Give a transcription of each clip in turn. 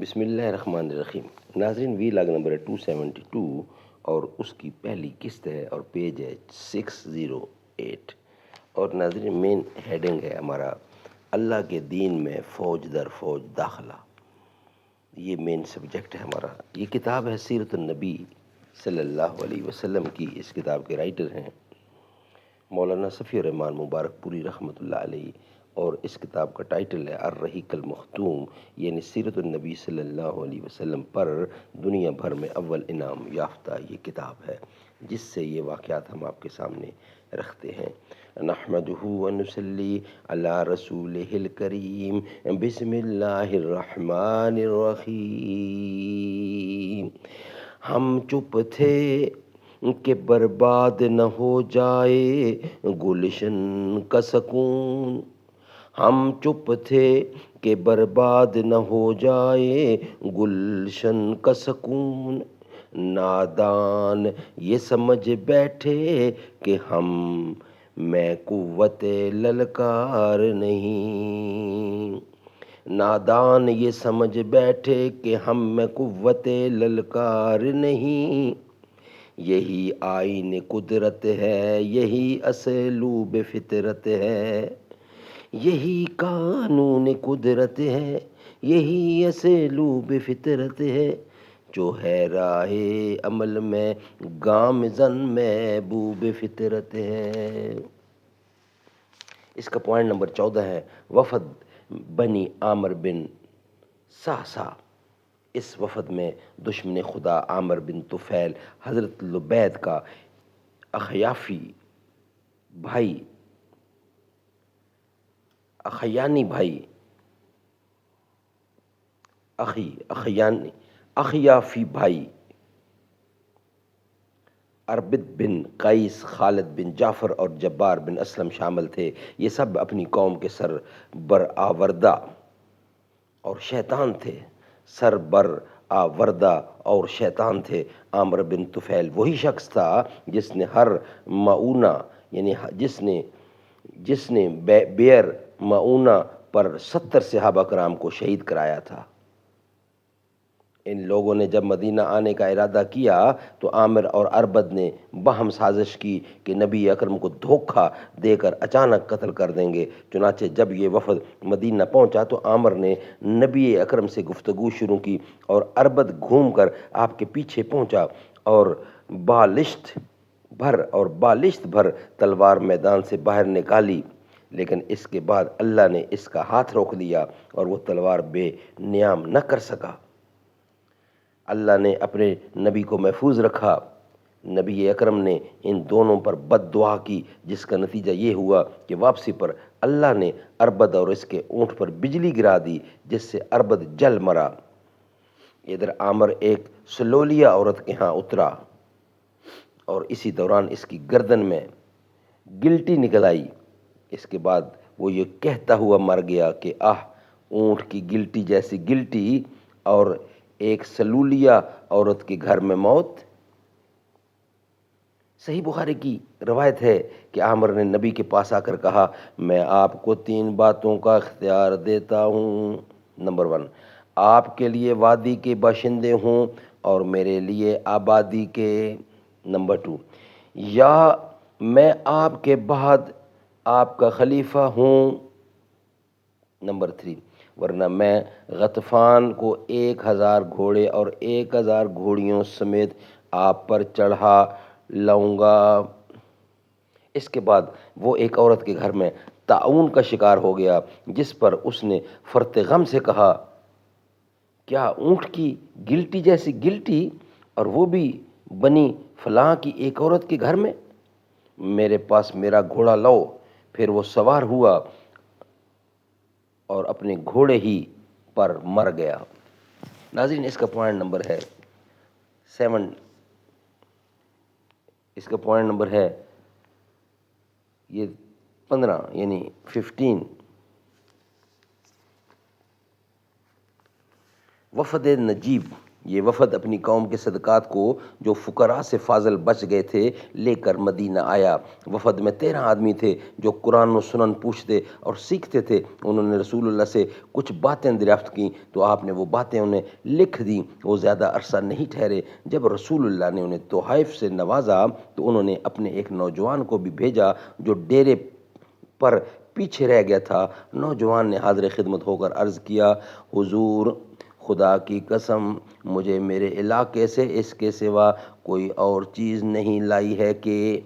بسم اللہ الرحمن الرحیم۔ ناظرین، وی لاگ نمبر ہے 272 اور اس کی پہلی قسط ہے اور پیج ہے 608 اور ناظرین مین ہیڈنگ ہے ہمارا اللہ کے دین میں فوج در فوج داخلہ۔ یہ مین سبجیکٹ ہے ہمارا۔ یہ کتاب ہے سیرت النبی صلی اللہ علیہ وسلم کی۔ اس کتاب کے رائٹر ہیں مولانا صفی الرحمن مبارک پوری رحمۃ اللہ علیہ، اور اس کتاب کا ٹائٹل ہے الرحیق المختوم، یعنی سیرت النبی صلی اللہ علیہ وسلم پر دنیا بھر میں اول انعام یافتہ یہ کتاب ہے، جس سے یہ واقعات ہم آپ کے سامنے رکھتے ہیں۔ نحمدہ ونصلی علی رسولہ الکریم، بسم اللہ الرحمن الرحیم۔ ہم چپ تھے کہ برباد نہ ہو جائے گلشن کا سکون، ہم چپ تھے کہ برباد نہ ہو جائے گلشن کا سکون، نادان یہ سمجھ بیٹھے کہ ہم میں قوت للکار نہیں، نادان یہ سمجھ بیٹھے کہ ہم میں قوت للکار نہیں، یہی آئین قدرت ہے، یہی اسلوب فطرت ہے، یہی قانون قدرت ہے، یہی اسلوب فطرت ہے، جو ہے راہ عمل میں گامزن محبوب فطرت ہے۔ اس کا پوائنٹ نمبر 14 ہے وفد بنی عامر بن صعصع۔ اس وفد میں دشمن خدا عامر بن طفیل حضرت لبید کا اخیافی بھائی، اخیافی بھائی اربد بن قیس، خالد بن جعفر اور جبار بن اسلم شامل تھے۔ یہ سب اپنی قوم کے سربرآوردہ اور شیطان تھے، اور شیطان تھے۔ عامر بن طفیل وہی شخص تھا جس نے ہر معونہ، یعنی جس نے بئر معونہ پر 70 صحابہ کرام کو شہید کرایا تھا۔ ان لوگوں نے جب مدینہ آنے کا ارادہ کیا تو عامر اور اربد نے باہم سازش کی کہ نبی اکرم کو دھوکہ دے کر اچانک قتل کر دیں گے۔ چنانچہ جب یہ وفد مدینہ پہنچا تو عامر نے نبی اکرم سے گفتگو شروع کی اور اربد گھوم کر آپ کے پیچھے پہنچا اور بالشت بھر تلوار میدان سے باہر نکالی، لیکن اس کے بعد اللہ نے اس کا ہاتھ روک دیا اور وہ تلوار بے نیام نہ کر سکا۔ اللہ نے اپنے نبی کو محفوظ رکھا۔ نبی اکرم نے ان دونوں پر بد دعا کی، جس کا نتیجہ یہ ہوا کہ واپسی پر اللہ نے اربد اور اس کے اونٹ پر بجلی گرا دی، جس سے اربد جل مرا۔ ادھر عامر ایک سلولیہ عورت کے ہاں اترا اور اسی دوران اس کی گردن میں گلٹی نکل آئی۔ اس کے بعد وہ یہ کہتا ہوا مر گیا کہ اونٹ کی گلٹی جیسی گلٹی اور ایک سلولیہ عورت کے گھر میں موت۔ صحیح بخاری کی روایت ہے کہ عامر نے نبی کے پاس آ کر کہا، میں آپ کو 3 باتوں کا اختیار دیتا ہوں۔ نمبر 1، آپ کے لیے وادی کے باشندے ہوں اور میرے لیے آبادی کے۔ نمبر 2، یا میں آپ کے بعد آپ کا خلیفہ ہوں۔ نمبر 3، ورنہ میں غطفان کو 1000 گھوڑے اور 1000 گھوڑیوں سمیت آپ پر چڑھا لاؤں گا۔ اس کے بعد وہ ایک عورت کے گھر میں طاعون کا شکار ہو گیا، جس پر اس نے فرط غم سے کہا، کیا اونٹ کی گلٹی جیسی گلٹی، اور وہ بھی بنی فلاں کی ایک عورت کے گھر میں؟ میرے پاس میرا گھوڑا لاؤ۔ پھر وہ سوار ہوا اور اپنے گھوڑے ہی پر مر گیا۔ ناظرین، اس کا پوائنٹ نمبر ہے 7، اس کا پوائنٹ نمبر ہے یہ 15 یعنی 15۔ وفد نجیب یہ وفد اپنی قوم کے صدقات کو جو فقراء سے فاضل بچ گئے تھے لے کر مدینہ آیا۔ وفد میں 13 آدمی تھے جو قرآن و سنن پوچھتے اور سیکھتے تھے۔ انہوں نے رسول اللہ سے کچھ باتیں دریافت کیں تو آپ نے وہ باتیں انہیں لکھ دیں۔ وہ زیادہ عرصہ نہیں ٹھہرے۔ جب رسول اللہ نے انہیں تحائف سے نوازا تو انہوں نے اپنے ایک نوجوان کو بھی بھیجا جو ڈیرے پر پیچھے رہ گیا تھا۔ نوجوان نے حاضر خدمت ہو کر عرض کیا، حضور خدا کی قسم مجھے میرے علاقے سے اس کے سوا کوئی اور چیز نہیں لائی ہے کہ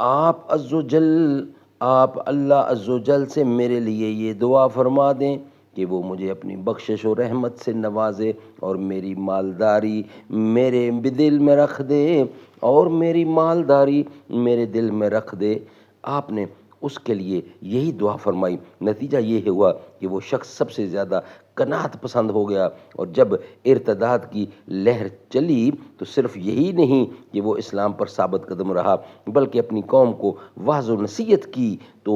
آپ اللہ عز و جل سے میرے لیے یہ دعا فرما دیں کہ وہ مجھے اپنی بخشش و رحمت سے نوازے اور میری مالداری میرے دل میں رکھ دے میرے دل میں رکھ دے۔ آپ نے اس کے لیے یہی دعا فرمائی۔ نتیجہ یہ ہوا کہ وہ شخص سب سے زیادہ قناعت پسند ہو گیا، اور جب ارتداد کی لہر چلی تو صرف یہی نہیں کہ وہ اسلام پر ثابت قدم رہا بلکہ اپنی قوم کو وعظ و نصیحت کی تو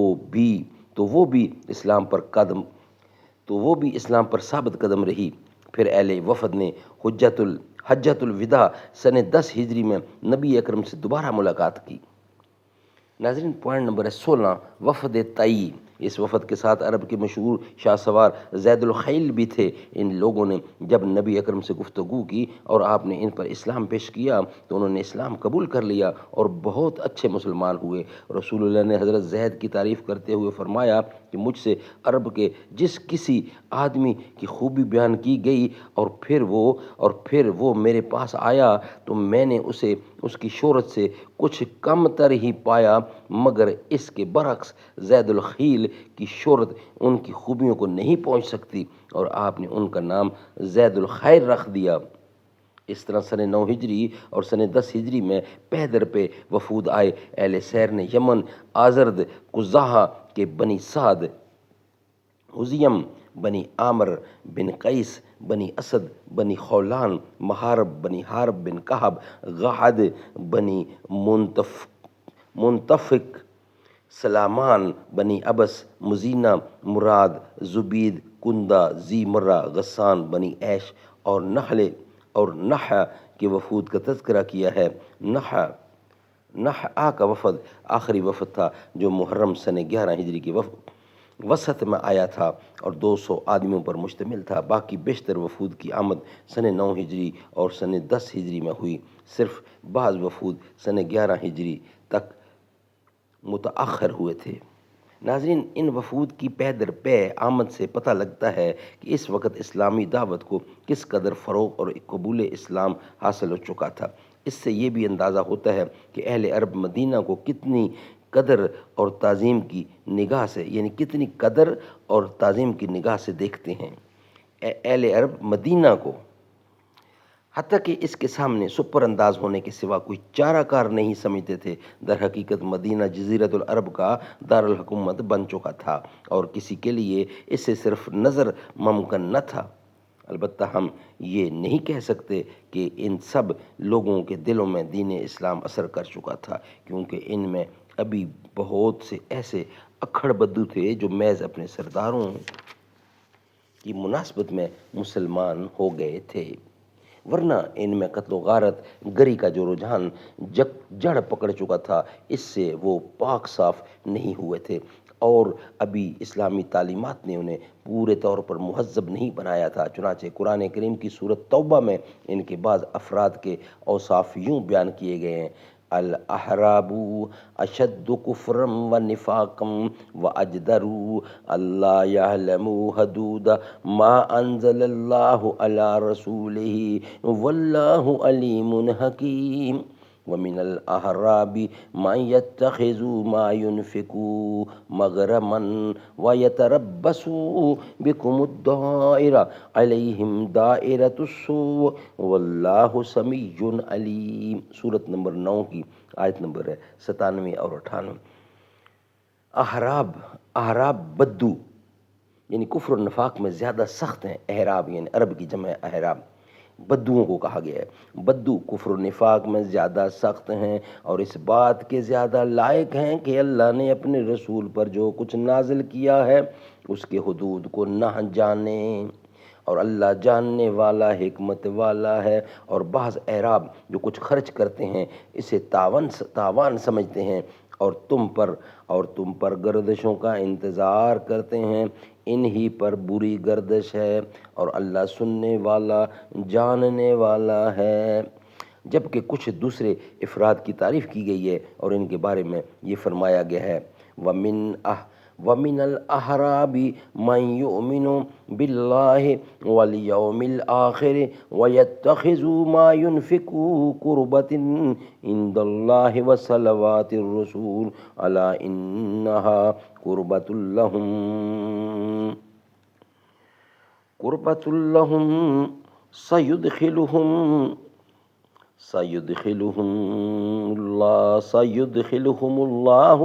وہ بھی اسلام پر ثابت قدم رہی۔ پھر اہل وفد نے حجۃ الوداع سن 10 ہجری میں نبی اکرم سے دوبارہ ملاقات کی۔ ناظرین، پوائنٹ نمبر 16، وفد طئی۔ اس وفد کے ساتھ عرب کے مشہور شاہ سوار زید الخیل بھی تھے۔ ان لوگوں نے جب نبی اکرم سے گفتگو کی اور آپ نے ان پر اسلام پیش کیا تو انہوں نے اسلام قبول کر لیا اور بہت اچھے مسلمان ہوئے۔ رسول اللہ نے حضرت زید کی تعریف کرتے ہوئے فرمایا کہ مجھ سے عرب کے جس کسی آدمی کی خوبی بیان کی گئی اور پھر وہ میرے پاس آیا تو میں نے اسے اس کی شہرت سے کچھ کم تر ہی پایا، مگر اس کے برعکس زید الخیل کی شہرت ان کی خوبیوں کو نہیں پہنچ سکتی، اور آپ نے ان کا نام زید الخیر رکھ دیا۔ اس طرح سن 9 ہجری اور سن 10 ہجری میں پہ در پہ وفود آئے۔ اہل سیر نے یمن، آزرد، قزاحہ کے بنی سعد، حزیم، بنی عامر بن قیس، بنی اسد، بنی خولان، محارب، بنی حارب بن کہب، غعد، بنی منتفق، سلامان، بنی ابس، مزینہ، مراد، زبید، کندہ، زی مرہ، غسان، بنی عیش اور نحع کے وفود کا تذکرہ کیا ہے۔ نحع کا وفد آخری وفد تھا جو محرم سن 11 ہجری کے وسط میں آیا تھا اور 200 آدمیوں پر مشتمل تھا۔ باقی بیشتر وفود کی آمد سن 9 ہجری اور سن 10 ہجری میں ہوئی۔ صرف بعض وفود سن 11 ہجری تک متاخر ہوئے تھے۔ ناظرین، ان وفود کی پے در پے آمد سے پتہ لگتا ہے کہ اس وقت اسلامی دعوت کو کس قدر فروغ اور قبول اسلام حاصل ہو چکا تھا۔ اس سے یہ بھی اندازہ ہوتا ہے کہ اہل عرب مدینہ کو کتنی قدر اور تعظیم کی نگاہ سے دیکھتے ہیں۔ اہل عرب مدینہ کو حتیٰ کہ اس کے سامنے سپر انداز ہونے کے سوا کوئی چارہ کار نہیں سمجھتے تھے۔ در حقیقت مدینہ جزیرۃ العرب کا دارالحکومت بن چکا تھا اور کسی کے لیے اس سے صرف نظر ممکن نہ تھا۔ البتہ ہم یہ نہیں کہہ سکتے کہ ان سب لوگوں کے دلوں میں دین اسلام اثر کر چکا تھا، کیونکہ ان میں ابھی بہت سے ایسے اکھڑ بدو تھے جو محض اپنے سرداروں کی مناسبت میں مسلمان ہو گئے تھے، ورنہ ان میں قتل و غارت گری کا جو رجحان جڑ پکڑ چکا تھا اس سے وہ پاک صاف نہیں ہوئے تھے، اور ابھی اسلامی تعلیمات نے انہیں پورے طور پر مہذب نہیں بنایا تھا۔ چنانچہ قرآن کریم کی سورۃ توبہ میں ان کے بعض افراد کے اوصاف یوں بیان کیے گئے ہیں: الاحراب اشد کفرا ونفاقا واجدر الا يعلموا حدود ما انزل اللہ علی رسولہ واللہ علیم حکیم ومن الاحراب من يتخذ ما ينفق مغرما ويتربص بكم الدائرة عليهم دائرة السوء واللہ سمیع علیم۔ سورۃ نمبر 9 کی آیت نمبر 97 اور 98۔ احراب بدو یعنی کفر و نفاق میں زیادہ سخت ہیں۔ احراب یعنی عرب کی جمع احراب، بدوؤں کو کہا گیا ہے۔ بدو کفر و نفاق میں زیادہ سخت ہیں اور اس بات کے زیادہ لائق ہیں کہ اللہ نے اپنے رسول پر جو کچھ نازل کیا ہے اس کے حدود کو نہ جانیں اور اللہ جاننے والا حکمت والا ہے۔ اور بعض اعراب جو کچھ خرچ کرتے ہیں اسے تاوان سمجھتے ہیں اور تم پر گردشوں کا انتظار کرتے ہیں، انہی پر بری گردش ہے، اور اللہ سننے والا جاننے والا ہے۔ جبکہ کچھ دوسرے افراد کی تعریف کی گئی ہے اور ان کے بارے میں یہ فرمایا گیا ہے وَمِنَ الْأَحْرَابِ مَنْ يُؤْمِنُ بِاللَّهِ وَالْيَوْمِ الْآخِرِ وَيَتَّخِذُ مَا يُنْفِقُ قُرْبَةً عِنْدَ اللَّهِ وَصَلَوَاتِ الرَّسُولِ أَلَا إِنَّهَا قُرْبَةٌ لَهُمْ سيدخلهم الله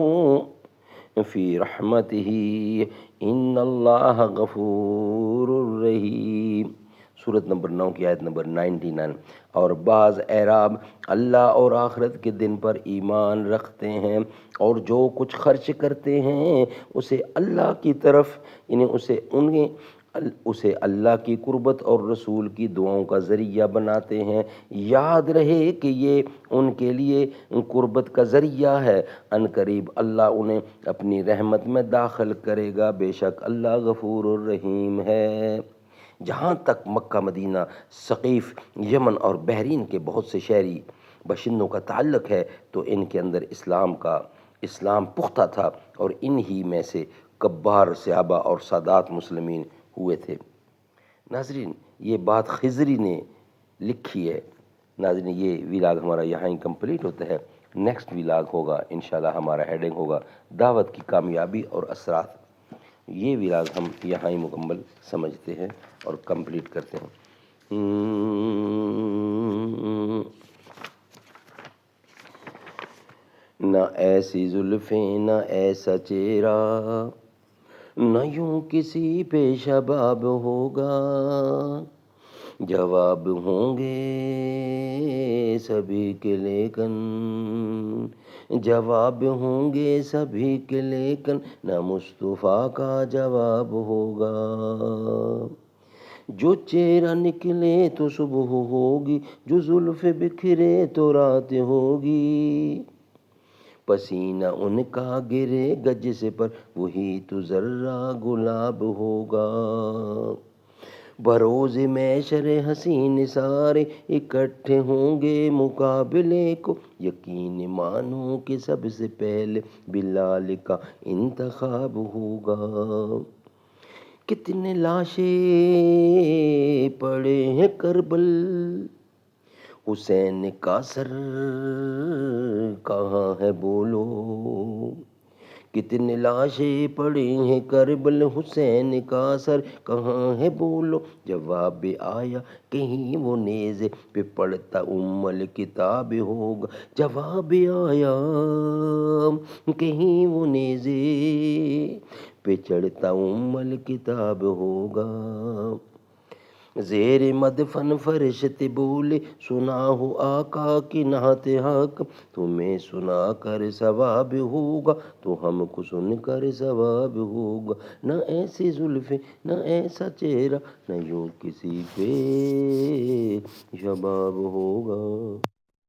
في رحمته ان اللہ غفور رحیم۔ سورت نمبر 9 کی آیت نمبر 99۔ اور بعض اعراب اللہ اور آخرت کے دن پر ایمان رکھتے ہیں اور جو کچھ خرچ کرتے ہیں اسے اللہ کی طرف یعنی اسے اللہ کی قربت اور رسول کی دعاؤں کا ذریعہ بناتے ہیں۔ یاد رہے کہ یہ ان کے لیے قربت کا ذریعہ ہے، ان قریب اللہ انہیں اپنی رحمت میں داخل کرے گا، بے شک اللہ غفور الرحیم ہے۔ جہاں تک مکہ مدینہ، ثقیف، یمن اور بحرین کے بہت سے شہری باشندوں کا تعلق ہے تو ان کے اندر اسلام پختہ تھا، اور انہی میں سے کبار صحابہ اور سادات مسلمین ہوئے تھے۔ ناظرین یہ بات خضری نے لکھی ہے۔ ناظرین یہ ویلاگ ہمارا یہاں ہی کمپلیٹ ہوتا ہے۔ نیکسٹ ویلاگ ہوگا انشاءاللہ، ہمارا ہیڈنگ ہوگا دعوت کی کامیابی اور اثرات۔ یہ ویلاگ ہم یہاں ہی مکمل سمجھتے ہیں اور کمپلیٹ کرتے ہیں۔ نہ ایسی زلفیں نہ ایسا چہرہ، نہ یوں کسی پہ شباب ہوگا، جواب ہوں گے سبھی کے لیکن نہ مصطفیٰ کا جواب ہوگا۔ جو چہرہ نکلے تو صبح ہوگی، جو زلف بکھرے تو رات ہوگی، پسینہ ان کا گرے گا جس پر وہی تو ذرہ گلاب ہوگا۔ بروز محشر حسین سارے اکٹھے ہوں گے مقابلے کو، یقین مانو کہ سب سے پہلے بلال کا انتخاب ہوگا۔ کتنے لاشیں پڑے ہیں کربل، حسین کا سر کہاں ہے بولو، کتنے لاشیں پڑی ہیں کربل، حسین کا سر کہاں ہے بولو، جواب آیا کہیں وہ نیزے پہ پڑھتا الکتاب ہوگا، جواب آیا کہیں وہ نیزے پہ چڑھتا الکتاب ہوگا۔ زیر مدفن فرشتے بولے سنا ہو آقا کی نعت حق، تمہیں سنا کر ثواب ہوگا تو ہم کو سن کر ثواب ہوگا۔ نہ ایسی زلفیں نہ ایسا چہرہ، نہ یوں کسی پہ شباب ہوگا۔